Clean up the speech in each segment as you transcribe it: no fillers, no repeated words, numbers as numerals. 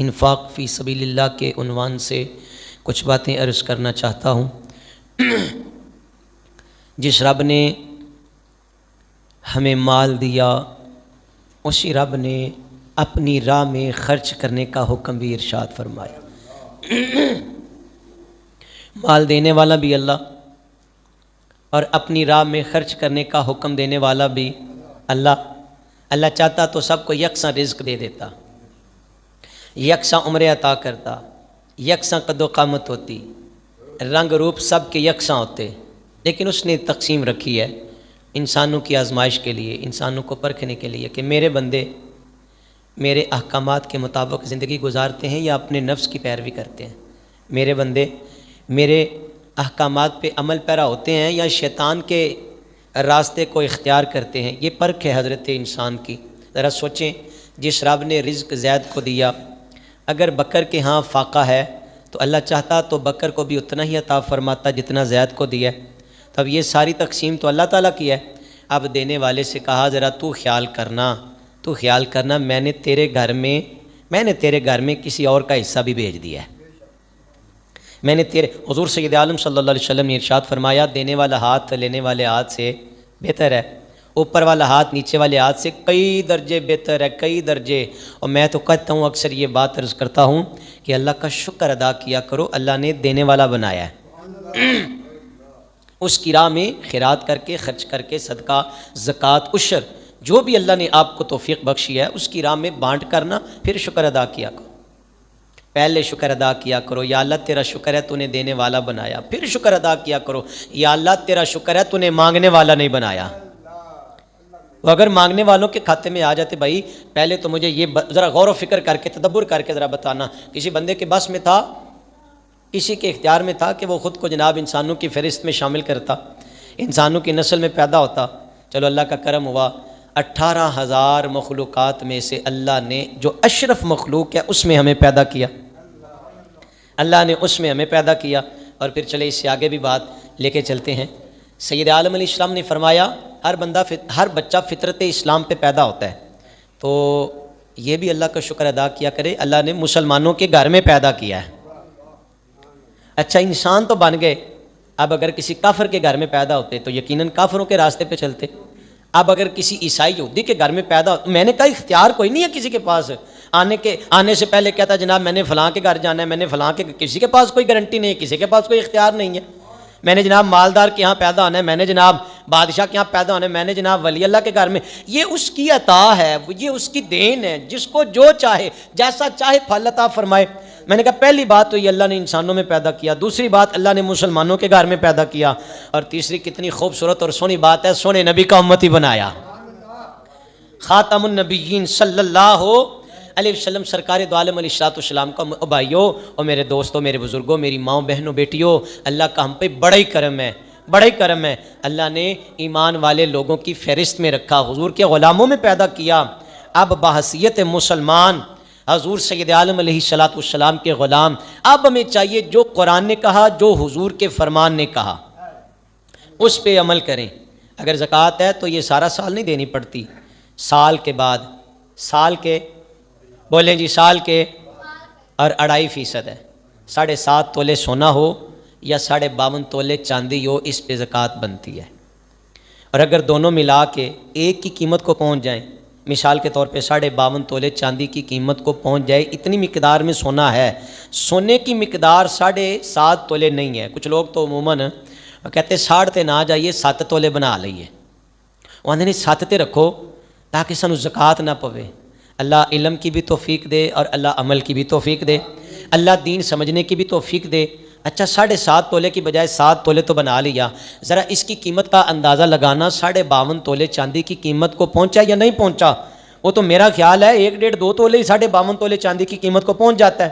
انفاق فی سبیل اللہ کے عنوان سے کچھ باتیں عرض کرنا چاہتا ہوں۔ جس رب نے ہمیں مال دیا اسی رب نے اپنی راہ میں خرچ کرنے کا حکم بھی ارشاد فرمایا۔ مال دینے والا بھی اللہ اور اپنی راہ میں خرچ کرنے کا حکم دینے والا بھی اللہ۔ اللہ چاہتا تو سب کو یکساں رزق دے دیتا، یکساں عمریں عطا کرتا، یکساں قد و قامت ہوتی، رنگ روپ سب کے یکساں ہوتے، لیکن اس نے تقسیم رکھی ہے انسانوں کی آزمائش کے لیے، انسانوں کو پرکھنے کے لیے کہ میرے بندے میرے احکامات کے مطابق زندگی گزارتے ہیں یا اپنے نفس کی پیروی کرتے ہیں، میرے بندے میرے احکامات پہ عمل پیرا ہوتے ہیں یا شیطان کے راستے کو اختیار کرتے ہیں۔ یہ پرکھ ہے حضرت انسان کی۔ ذرا سوچیں، جس رب نے رزق زید کو دیا، اگر بکر کے ہاں فاقہ ہے تو اللہ چاہتا تو بکر کو بھی اتنا ہی عطا فرماتا جتنا زید کو دیا ہے۔ تب یہ ساری تقسیم تو اللہ تعالیٰ کی ہے۔ اب دینے والے سے کہا ذرا تو خیال کرنا میں نے تیرے گھر میں کسی اور کا حصہ بھی بھیج دیا ہے۔ میں نے حضور سید عالم صلی اللہ علیہ وسلم نے ارشاد فرمایا دینے والا ہاتھ لینے والے ہاتھ سے بہتر ہے، اوپر والا ہاتھ نیچے والے ہاتھ سے کئی درجے بہتر ہے، کئی درجے۔ اور میں تو کہتا ہوں، اکثر یہ بات عرض کرتا ہوں کہ اللہ کا شکر ادا کیا کرو، اللہ نے دینے والا بنایا ہے۔ اس کی راہ میں خیرات کر کے، خرچ کر کے، صدقہ، زکوٰۃ، عشر، جو بھی اللہ نے آپ کو توفیق بخشی ہے اس کی راہ میں بانٹ کرنا، پھر شکر ادا کیا کرو۔ پہلے شکر ادا کیا کرو، یا اللہ تیرا شکر ہے تو نے دینے والا بنایا، پھر شکر ادا کیا کرو، یا اللہ تیرا شکر ہے تو نے مانگنے والا نہیں بنایا۔ وہ اگر مانگنے والوں کے کھاتے میں آ جاتے، بھائی پہلے تو مجھے یہ ذرا غور و فکر کر کے تدبر کر کے ذرا بتانا، کسی بندے کے بس میں تھا، کسی کے اختیار میں تھا کہ وہ خود کو جناب انسانوں کی فہرست میں شامل کرتا، انسانوں کی نسل میں پیدا ہوتا، چلو اللہ کا کرم ہوا، 18,000 مخلوقات میں سے اللہ نے جو اشرف مخلوق ہے اس میں ہمیں پیدا کیا، اللہ نے اس میں ہمیں پیدا کیا۔ اور پھر چلے اس سے آگے بھی بات لے کے چلتے ہیں۔ سید عالم علیہ السلام نے فرمایا ہر بچہ فطرت اسلام پہ پیدا ہوتا ہے، تو یہ بھی اللہ کا شکر ادا کیا کرے، اللہ نے مسلمانوں کے گھر میں پیدا کیا ہے۔ اچھا انسان تو بن گئے، اب اگر کسی کافر کے گھر میں پیدا ہوتے تو یقیناً کافروں کے راستے پہ چلتے۔ اب اگر کسی عیسائی یہودی کے گھر میں پیدا ہو، میں نے کہا اختیار کوئی نہیں ہے کسی کے پاس، آنے سے پہلے کہتا جناب میں نے فلاں کے گھر جانا ہے، میں نے فلاں کے، کسی کے پاس کوئی گارنٹی نہیں ہے، کسی کے پاس کوئی اختیار نہیں ہے۔ میں نے جناب مالدار کے ہاں پیدا ہونا ہے، میں نے جناب بادشاہ کے ہاں پیدا ہونا ہے، میں نے جناب ولی اللہ کے گھر میں، یہ اس کی عطا ہے، یہ اس کی دین ہے، جس کو جو چاہے جیسا چاہے پھل عطا فرمائے۔ میں نے کہا پہلی بات تو یہ اللہ نے انسانوں میں پیدا کیا، دوسری بات اللہ نے مسلمانوں کے گھر میں پیدا کیا، اور تیسری کتنی خوبصورت اور سونی بات ہے، سونے نبی کا امتی بنایا، خاتم النبیین صلی اللہ علیہ وسلم، سرکار دو عالم علیہ الصلوۃ والسلام کا۔ بھائیو اور میرے دوستوں، میرے بزرگوں، میری ماؤں بہنوں، بیٹیوں، اللہ کا ہم پہ بڑا ہی کرم ہے، بڑا ہی کرم ہے۔ اللہ نے ایمان والے لوگوں کی فہرست میں رکھا، حضور کے غلاموں میں پیدا کیا۔ اب بحیثیت مسلمان حضور سید عالم علیہ الصلوۃ والسلام کے غلام، اب ہمیں چاہیے جو قرآن نے کہا، جو حضور کے فرمان نے کہا اس پہ عمل کریں۔ اگر زکوٰۃ ہے تو یہ سارا سال نہیں دینی پڑتی، سال کے بعد، سال کے بولیں جی، سال کے، اور 2.5% ہے، 7.5 تولے سونا ہو یا 52.5 تولے چاندی ہو، اس پہ زکوٰۃ بنتی ہے۔ اور اگر دونوں ملا کے ایک کی قیمت کو پہنچ جائیں، مثال کے طور پہ 52.5 تولے چاندی کی قیمت کو پہنچ جائے، اتنی مقدار میں سونا ہے، سونے کی مقدار 7.5 تولے نہیں ہے۔ کچھ لوگ تو عموماً کہتے 60 تے نہ جائیے، 7 تولے بنا لئیے، وہ نہیں 7 تے رکھو تاکہ سانو زکوٰۃ نہ پوے۔ اللہ علم کی بھی توفیق دے اور اللہ عمل کی بھی توفیق دے، اللہ دین سمجھنے کی بھی توفیق دے۔ اچھا 7.5 تولے کی بجائے 7 تولے تو بنا لیا، ذرا اس کی قیمت کا اندازہ لگانا، 52.5 تولے چاندی کی قیمت کو پہنچا یا نہیں پہنچا؟ وہ تو میرا خیال ہے 1.5-2 تولے ہی 52.5 تولے چاندی کی قیمت کو پہنچ جاتا ہے۔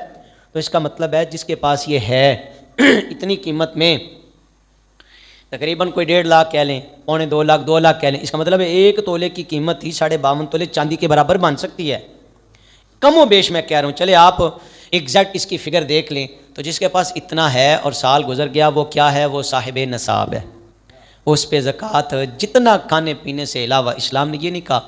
تو اس کا مطلب ہے جس کے پاس یہ ہے اتنی قیمت میں، تقریباً کوئی 1.5 لاکھ کہہ لیں، 2.25 لاکھ 2 لاکھ کہہ لیں، اس کا مطلب ہے 1 تولے کی قیمت ہی 52.5 تولے چاندی کے برابر بن سکتی ہے، کم و بیش میں کہہ رہا ہوں۔ چلے آپ ایگزیکٹ اس کی فگر دیکھ لیں تو جس کے پاس اتنا ہے اور سال گزر گیا، وہ کیا ہے؟ وہ صاحب نصاب ہے، اس پہ زکوٰۃ جتنا کھانے پینے سے علاوہ۔ اسلام نے یہ نہیں کہا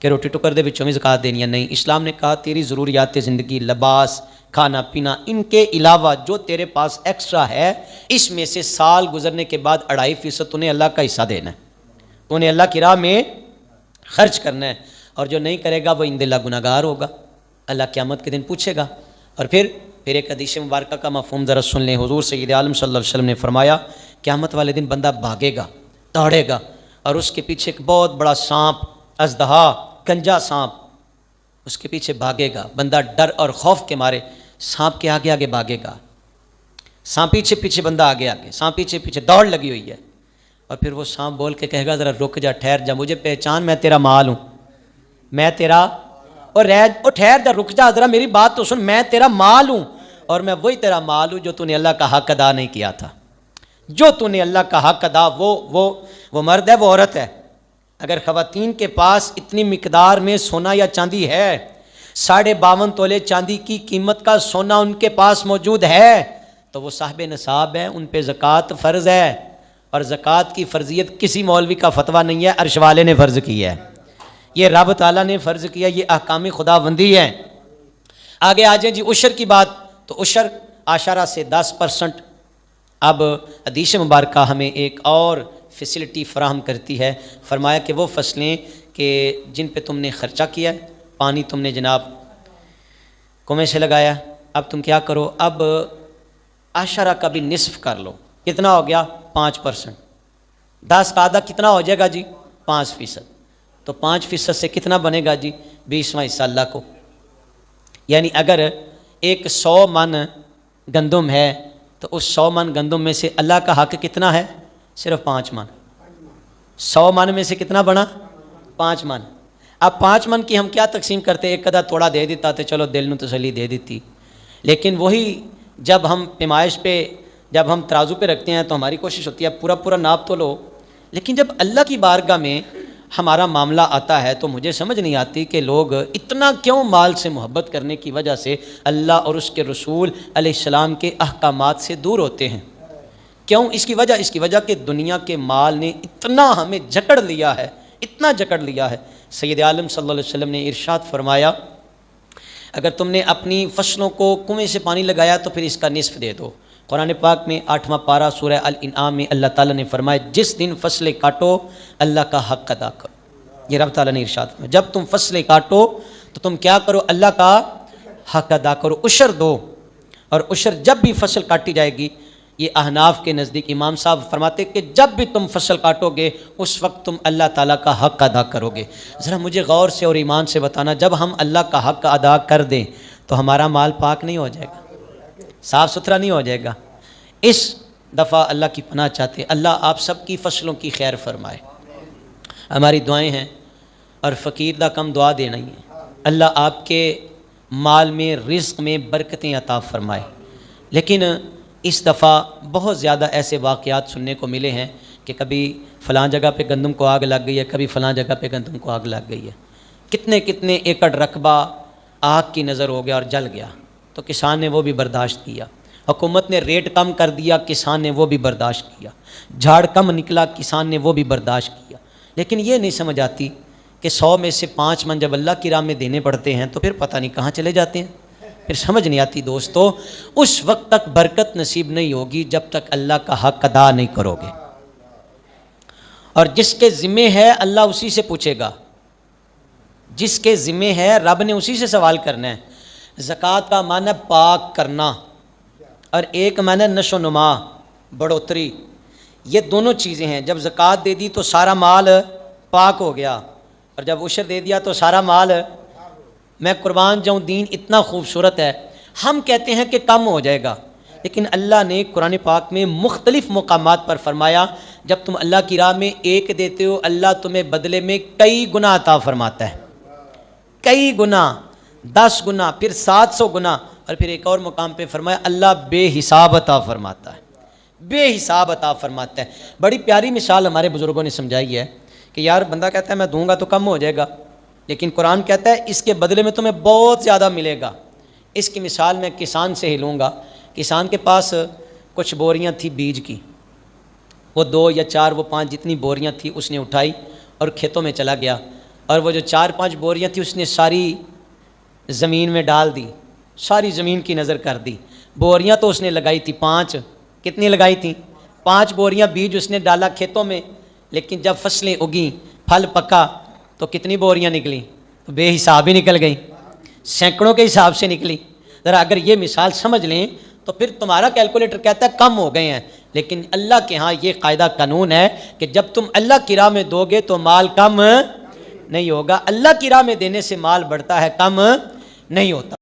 کہ روٹی ٹکر دے وچوں بھی زکوٰۃ دینی ہے، نہیں، اسلام نے کہا تیری ضروریات زندگی، لباس، کھانا پینا، ان کے علاوہ جو تیرے پاس ایکسٹرا ہے اس میں سے سال گزرنے کے بعد 2.5% انہیں اللہ کا حصہ دینا ہے، انہیں اللہ کی راہ میں خرچ کرنا ہے، اور جو نہیں کرے گا وہ اندلہ گناہ گار ہوگا، اللہ قیامت کے دن پوچھے گا۔ اور پھر ایک حدیث مبارکہ کا مفہوم ذرا سن لیں۔ حضور سید عالم صلی اللہ علیہ وسلم نے فرمایا قیامت والے دن بندہ بھاگے گا، دوڑے گا، اور اس کے پیچھے ایک بہت بڑا سانپ، اژدہا، گنجا سانپ اس کے پیچھے بھاگے گا، بندہ ڈر اور خوف کے مارے سانپ کے آگے آگے بھاگے گا، سانپ پیچھے پیچھے، بندہ آگے آگے، سانپ پیچھے پیچھے، دوڑ لگی ہوئی ہے، اور پھر وہ سانپ بول کے کہے گا ذرا رک جا، ٹھہر جا، مجھے پہچان، میں تیرا مال ہوں، میں تیرا، اور ٹھہر جا، رک جا، ذرا میری بات تو سن، میں تیرا مال ہوں، اور میں وہی تیرا مال ہوں جو تو نے اللہ کا حق ادا نہیں کیا تھا، جو تو نے اللہ کا حق ادا، وہ مرد ہے، وہ عورت ہے، اگر خواتین کے پاس اتنی مقدار میں سونا یا چاندی ہے، 52.5 تولے چاندی کی قیمت کا سونا ان کے پاس موجود ہے، تو وہ صاحب نصاب ہے، ان پہ زکوٰۃ فرض ہے، اور زکوٰۃ کی فرضیت کسی مولوی کا فتویٰ نہیں ہے، عرش والے نے فرض کی ہے، یہ رب تعالیٰ نے فرض کیا، یہ احکام خدا بندی ہے۔ آگے آ جائیں جی عشر کی بات، تو عشر عشرہ سے 10%۔ اب حدیث مبارکہ ہمیں ایک اور فیسلٹی فراہم کرتی ہے، فرمایا کہ وہ فصلیں کہ جن پہ تم نے خرچہ کیا ہے، پانی تم نے جناب کنویں سے لگایا، اب تم کیا کرو، اب عشرہ کا بھی نصف کر لو، کتنا ہو گیا 5%، 10 کا آدھا کتنا ہو جائے گا جی 5%، تو 5% سے کتنا بنے گا جی 20واں حصہ اللہ کو، یعنی اگر ایک 100 من گندم ہے تو اس 100 من گندم میں سے اللہ کا حق کتنا ہے، صرف 5 من، 100 من میں سے کتنا بنا 5 من، اب 5 من کی ہم کیا تقسیم کرتے، ایک آدھا توڑا دے دیتا تو چلو دل نو تسلی دے دیتی، لیکن وہی جب ہم پیمائش پہ، جب ہم ترازو پہ رکھتے ہیں تو ہماری کوشش ہوتی ہے پورا پورا ناپ تو لو، لیکن جب اللہ کی بارگاہ میں ہمارا معاملہ آتا ہے تو مجھے سمجھ نہیں آتی کہ لوگ اتنا کیوں مال سے محبت کرنے کی وجہ سے اللہ اور اس کے رسول علیہ السلام کے احکامات سے دور ہوتے ہیں، کیوں؟ اس کی وجہ کہ دنیا کے مال نے اتنا ہمیں جکڑ لیا ہے، اتنا جکڑ لیا ہے۔ سید عالم صلی اللہ علیہ وسلم نے ارشاد فرمایا اگر تم نے اپنی فصلوں کو کنویں سے پانی لگایا تو پھر اس کا نصف دے دو۔ قرآن پاک میں 8واں پارہ سورہ الانعام میں اللہ تعالیٰ نے فرمایا جس دن فصلیں کاٹو اللہ کا حق ادا کرو، یہ رب تعالیٰ نے ارشاد فرمایا جب تم فصلیں کاٹو تو تم کیا کرو، اللہ کا حق ادا کرو، عشر دو، اور عشر جب بھی فصل کاٹی جائے گی، یہ احناف کے نزدیک امام صاحب فرماتے کہ جب بھی تم فصل کاٹو گے اس وقت تم اللہ تعالیٰ کا حق ادا کرو گے۔ ذرا مجھے غور سے اور ایمان سے بتانا، جب ہم اللہ کا حق ادا کر دیں تو ہمارا مال پاک نہیں ہو جائے گا، صاف ستھرا نہیں ہو جائے گا؟ اس دفعہ اللہ کی پناہ چاہتے، اللہ آپ سب کی فصلوں کی خیر فرمائے، ہماری دعائیں ہیں، اور فقیر دا کم دعا دینا ہی ہے، اللہ آپ کے مال میں رزق میں برکتیں عطا فرمائے۔ لیکن اس دفعہ بہت زیادہ ایسے واقعات سننے کو ملے ہیں کہ کبھی فلاں جگہ پہ گندم کو آگ لگ گئی ہے، کبھی فلاں جگہ پہ گندم کو آگ لگ گئی ہے، کتنے کتنے ایکڑ رقبہ آگ کی نظر ہو گیا اور جل گیا، تو کسان نے وہ بھی برداشت کیا، حکومت نے ریٹ کم کر دیا، کسان نے وہ بھی برداشت کیا، جھاڑ کم نکلا، کسان نے وہ بھی برداشت کیا، لیکن یہ نہیں سمجھ آتی کہ 100 میں سے 5 من جب اللہ کی راہ میں دینے پڑتے ہیں تو پھر پتہ نہیں کہاں چلے جاتے ہیں، پھر سمجھ نہیں آتی دوستو، اس وقت تک برکت نصیب نہیں ہوگی جب تک اللہ کا حق ادا نہیں کرو گے، اور جس کے ذمہ ہے اللہ اسی سے پوچھے گا، جس کے ذمہ ہے رب نے اسی سے سوال کرنا ہے۔ زکوٰۃ کا معنی پاک کرنا، اور ایک معنی نشو و نما، بڑھوتری، یہ دونوں چیزیں ہیں۔ جب زکوٰۃ دے دی تو سارا مال پاک ہو گیا، اور جب عشر دے دیا تو سارا مال، میں قربان جاؤں دین اتنا خوبصورت ہے، ہم کہتے ہیں کہ کم ہو جائے گا، لیکن اللہ نے قرآن پاک میں مختلف مقامات پر فرمایا جب تم اللہ کی راہ میں ایک دیتے ہو اللہ تمہیں بدلے میں کئی گنا عطا فرماتا ہے، کئی گنا، 10 گنا، پھر 700 گنا، اور پھر ایک اور مقام پہ فرمایا اللہ بے حساب عطا فرماتا ہے، بے حساب عطا فرماتا ہے۔ بڑی پیاری مثال ہمارے بزرگوں نے سمجھائی ہے کہ یار بندہ کہتا ہے میں دوں گا تو کم ہو جائے گا، لیکن قرآن کہتا ہے اس کے بدلے میں تمہیں بہت زیادہ ملے گا۔ اس کی مثال میں کسان سے ہی لوں گا۔ کسان کے پاس کچھ بوریاں تھی بیج کی، وہ 2 یا 4 وہ 5 جتنی بوریاں تھی اس نے اٹھائی اور کھیتوں میں چلا گیا، اور وہ جو 4-5 بوریاں تھیں اس نے ساری زمین میں ڈال دی، ساری زمین کی نظر کر دی۔ بوریاں تو اس نے لگائی تھی 5، کتنی لگائی تھیں؟ 5 بوریاں بیج اس نے ڈالا کھیتوں میں، لیکن جب فصلیں اگیں، پھل پکا تو کتنی بوریاں نکلیں؟ بے حساب ہی نکل گئیں، سینکڑوں کے حساب سے نکلی۔ ذرا اگر یہ مثال سمجھ لیں تو پھر تمہارا کیلکولیٹر کہتا ہے کم ہو گئے ہیں، لیکن اللہ کے ہاں یہ قاعدہ قانون ہے کہ جب تم اللہ کی راہ میں دو گے تو مال کم نہیں ہوگا۔ اللہ کی راہ میں دینے سے مال بڑھتا ہے، کم نہیں ہوتا۔